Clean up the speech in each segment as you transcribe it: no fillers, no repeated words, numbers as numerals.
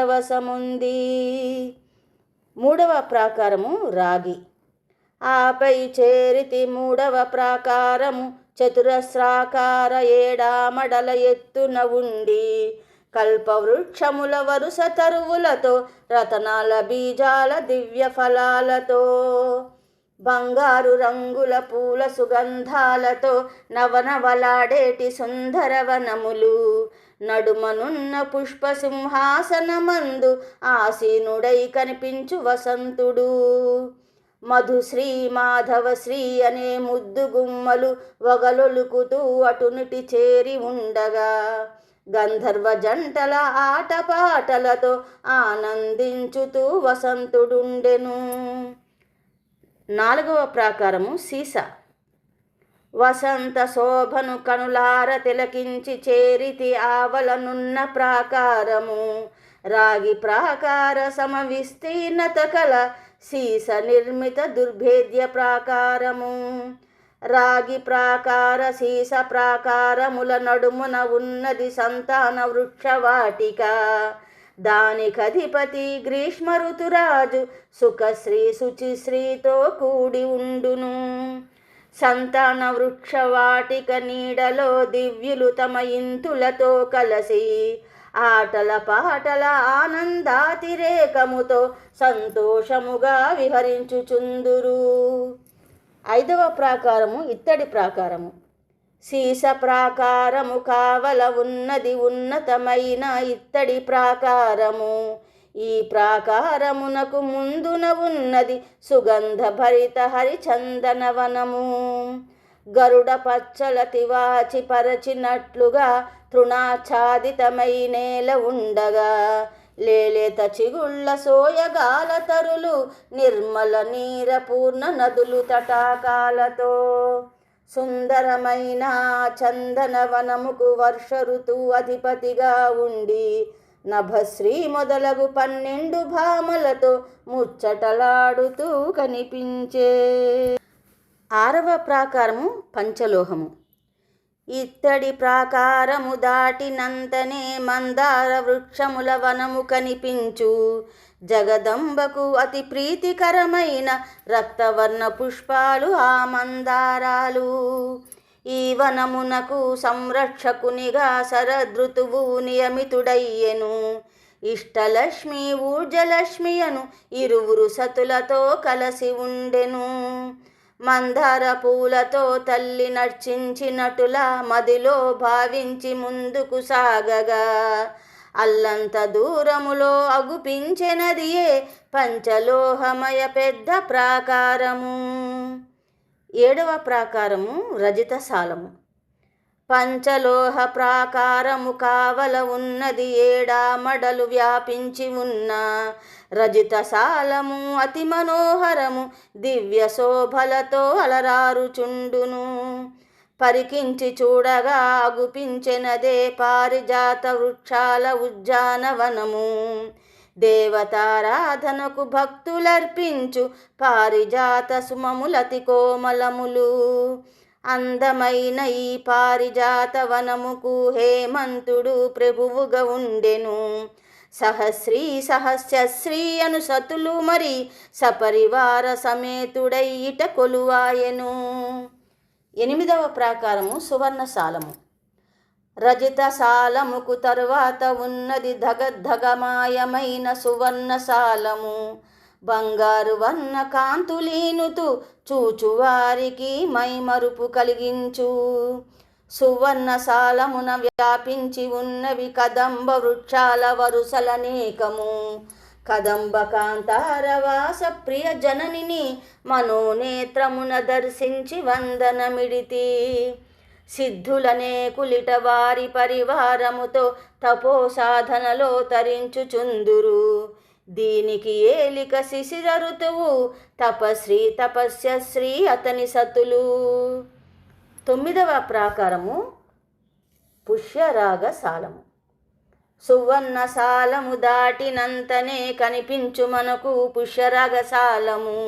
పరవశముంది. మూడవ ప్రాకారము రాగి. ఆపై చేరితి మూడవ ప్రాకారము చతురస్రాకార ఏడామడల ఎత్తున ఉండి కల్పవృక్షముల వరుస తరువులతో రతనాల బీజాల దివ్య ఫలాలతో బంగారు రంగుల పూల సుగంధాలతో నవనవలాడేటి సుందరవనములు నడుమనున్న పుష్ప సింహాసనమందు ఆసీనుడై కనిపించు వసంతుడు. మధుశ్రీ మాధవశ్రీ అనే ముద్దు గుమ్మలు వగలొలుకుతూ అటునిటి చేరి ఉండగా గంధర్వ జంటల ఆటపాటలతో ఆనందించుతూ వసంతుడుండెను. నాలుగవ ప్రాకారము సీస. వసంత శోభను కనులార తిలకించి చేరితి ఆవలనున్న ప్రాకారము రాగి ప్రాకార సమవిస్తీర్ణత కల సీస నిర్మిత దుర్భేద్య ప్రాకారము. రాగి ప్రాకార సీస ప్రాకారముల నడుమున ఉన్నది సంతాన వృక్షవాటిక. దానికధిపతి గ్రీష్మ ఋతురాజు సుఖశ్రీ శుచిశ్రీతో కూడి ఉండును. సంతాన వృక్షవాటిక నీడలో దివ్యులు తమ ఇంతులతో కలసి ఆటల పాటల ఆనందాతిరేకముతో సంతోషముగా విహరించుచుందురు. ఐదవ ప్రాకారము ఇత్తడి ప్రాకారము. సీస ప్రాకారము కావల ఉన్నది ఉన్నతమైన ఇత్తడి ప్రాకారము. ఈ ప్రాకారమునకు ముందున ఉన్నది సుగంధ భరిత హరిచందనవనము. గరుడ పచ్చల తివాచి పరచినట్లుగా తృణాచ్ఛాదితమై నేల ఉండగా లేలేత చిగుళ్ళ సోయగాల తరులు నిర్మల నీర పూర్ణ నదులు తటాకాలతో సుందరమైన చందనవనముకు వర్ష ఋతువు అధిపతిగా ఉండి నభశ్రీ మొదలగు 12 భామలతో ముచ్చటలాడుతూ కనిపించే. ఆరవ ప్రాకారము పంచలోహము. ఇత్తడి ప్రాకారము దాటినంతనే మందార వృక్షముల వనము కనిపించు. జగదంబకు అతి ప్రీతికరమైన రక్తవర్ణ పుష్పాలు ఆ మందారాలు. ఈ వనమునకు సంరక్షకునిగా శరదృతువు నియమితుడయ్యెను. ఇష్టలక్ష్మి ఊర్జలక్ష్మి అను ఇరువురు సతులతో కలసి ఉండెను. మందార పూలతో తల్లి నర్చించినటులా మదిలో భావించి ముందుకు సాగగా అల్లంత దూరములో అగుపించెనదియే పంచలోహమయ పెద్ద ప్రాకారము. ఏడవ ప్రాకారము రజితశాలము. పంచలోహ ప్రాకారము కావల ఉన్నది ఏడామడలు వ్యాపించి ఉన్న రజితశాలము అతి మనోహరము దివ్య శోభలతో అలరారుచుండును. పరికించి చూడగా అగుపించెనదే పారిజాత వృక్షాల ఉద్యానవనము. దేవతారాధనకు భక్తులర్పించు పారిజాత సుమములతి కోమలములు. అందమైన ఈ పారిజాత వనముకు హేమంతుడు ప్రభువుగా ఉండెను. సహస్రీ సహస్యశ్రీ అను సతులు మరి సపరివార సమేతుడై ఇట కొలువాయెను. ఎనిమిదవ ప్రాకారము సువర్ణశాలము. రజితశాలముకు తరువాత ఉన్నది ధగద్ధగమాయమైన సువర్ణశాలము. బంగారు వర్ణ కాంతులీనుతూ చూచువారికి మైమరుపు కలిగించు. సువర్ణశాలమున వ్యాపించి ఉన్నవి కదంబ వృక్షాల వరుసలనేకము. కదంబ కాంతారవాస ప్రియ జననిని మనోనేత్రమున దర్శించి వందనమిడితి. సిద్ధులనే కులిట వారి పరివారముతో తపో సాధనలో తరించుచుందురు. దీనికి ఏలిక శిశిర ఋతువు తపశ్రీ తపస్యశ్రీ అతని సతులు. తొమ్మిదవ ప్రాకారము పుష్యరాగశాలము. సువర్ణశాలము దాటినంతనే కనిపించు మనకు పుష్యరాగశాలము.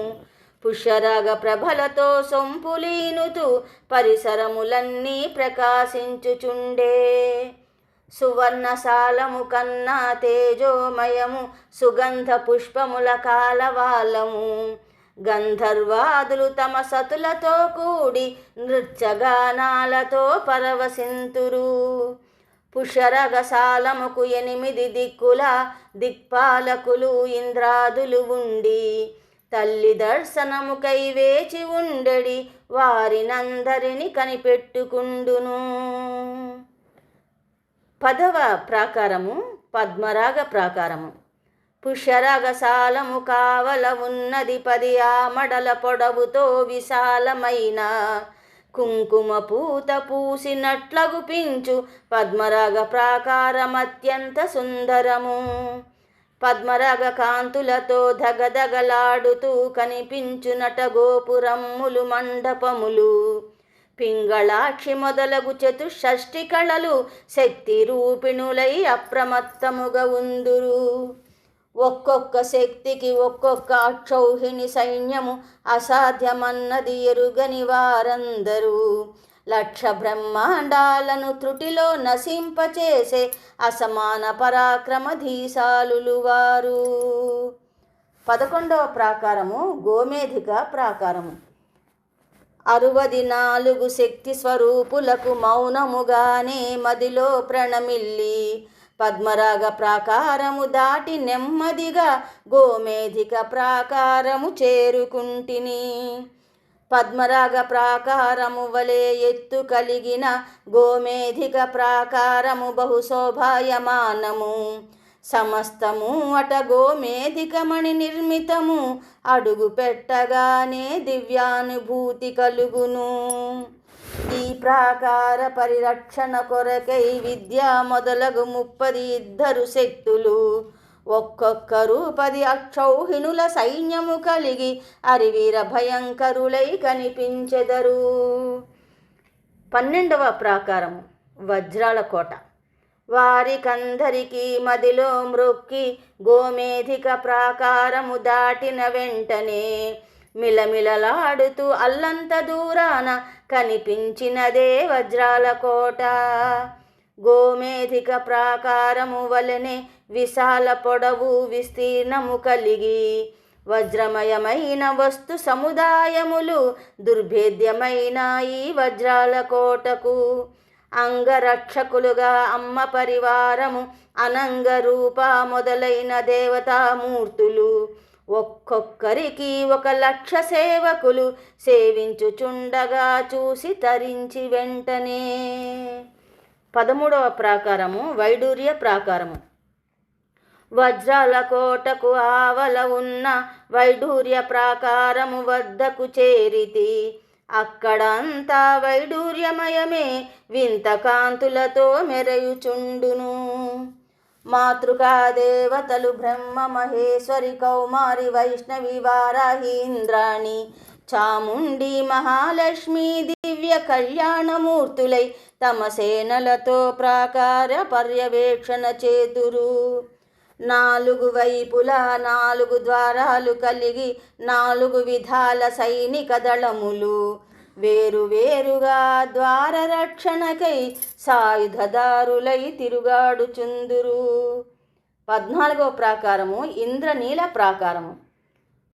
పుష్యరాగ ప్రభలతో సొంపులీనుతూ పరిసరములన్నీ ప్రకాశించుచుండే. సువర్ణశాలము కన్నా తేజోమయము సుగంధ పుష్పముల కాలవాలము. గంధర్వాదులు తమ సతులతో కూడి నృత్యగానాలతో పరవశింతురు. పుష్యరగశాలముకు 8 దిక్కుల దిక్పాలకులు ఇంద్రాదులు ఉండి తల్లి దర్శనముకై వేచి ఉండెడి వారినందరిని కనిపెట్టుకుండును. 10వ ప్రాకారము పద్మరాగ ప్రాకారము. పుష్యరాగశాలము కావల ఉన్నది 10 ఆమడల పొడవుతో విశాలమైన కుంకుమ పూత పూసినట్లగుపించు పద్మరాగ ప్రాకారమత్యంత సుందరము. పద్మరాగ కాంతులతో ధగధగలాడుతూ కనిపించునట గోపురమ్ములు మండపములు. పింగళాక్షి మొదలగు చతుషష్ఠి కళలు శక్తి రూపిణులై అప్రమత్తముగా ఉందురు. ఒక్కొక్క శక్తికి ఒక్కొక్క అక్షౌహిణి సైన్యము అసాధ్యమన్నది ఎరుగని వారందరూ. 1,00,000 బ్రహ్మాండాలను త్రుటిలో నశింపచేసే అసమాన పరాక్రమధీశాలులు వారు. 11వ ప్రాకారము గోమేధిక ప్రాకారము. 64 శక్తి స్వరూపులకు మౌనముగానే మదిలో ప్రణమిల్లి పద్మరాగ ప్రాకారము దాటి నెమ్మదిగా గోమేధిక ప్రాకారము చేరుకుంటిని. పద్మరాగ ప్రాకారము వలె ఎత్తు కలిగిన గోమేధిక ప్రాకారము బహుశోభాయమానము. సమస్తము అట గోమేధికమణి నిర్మితము. అడుగు పెట్టగానే దివ్యానుభూతి కలుగును. ఈ ప్రాకార పరిరక్షణ కొరకై విద్య మొదలగు 32 శక్తులు ఒక్కొక్కరు 10 అక్షౌహిణుల సైన్యము కలిగి అరివీర భయంకరులై కనిపించెదరు. 12వ ప్రాకారము వజ్రాల కోట. వారికందరికీ మదిలో మ్రొక్కి గోమేధిక ప్రాకారము దాటిన వెంటనే మిలమిలలాడుతూ అల్లంత దూరాన కనిపించినదే వజ్రాల కోట. గోమేధిక ప్రాకారము వలనే విశాల పొడవు విస్తీర్ణము కలిగి వజ్రమయమైన వస్తు సముదాయములు దుర్భేద్యమైన ఈ వజ్రాల కోటకు అంగరక్షకులుగా అమ్మ పరివారము, అనంగ రూప మొదలైన దేవతామూర్తులు, ఒక్కొక్కరికి 1,00,000 సేవకులు సేవించుచుండగా చూసి తరించి వెంటనే. 13వ ప్రాకారము వైడూర్య ప్రాకారము. వజ్రాల కోటకు ఆవల ఉన్న వైడూర్య ప్రాకారము వద్దకు చేరితి. అక్కడంతా వైడూర్యమయమే వింత కాంతులతో మెరయుచుండును. మాతృకా దేవతలు బ్రహ్మ మహేశ్వరి కౌమారి వైష్ణవి వారాహి ఇంద్రాణి చాముండి మహాలక్ష్మి దివ్య కళ్యాణమూర్తులై తమ సేనలతో ప్రాకార పర్యవేక్షణ చేతురు. 4 వైపులా 4 ద్వారాలు కలిగి 4 విధాల సైనిక దళములు వేరువేరుగా ద్వార రక్షణకై సాయుధదారులై తిరుగాడుచుందురు. 14వ ప్రాకారము ఇంద్రనీల ప్రాకారము.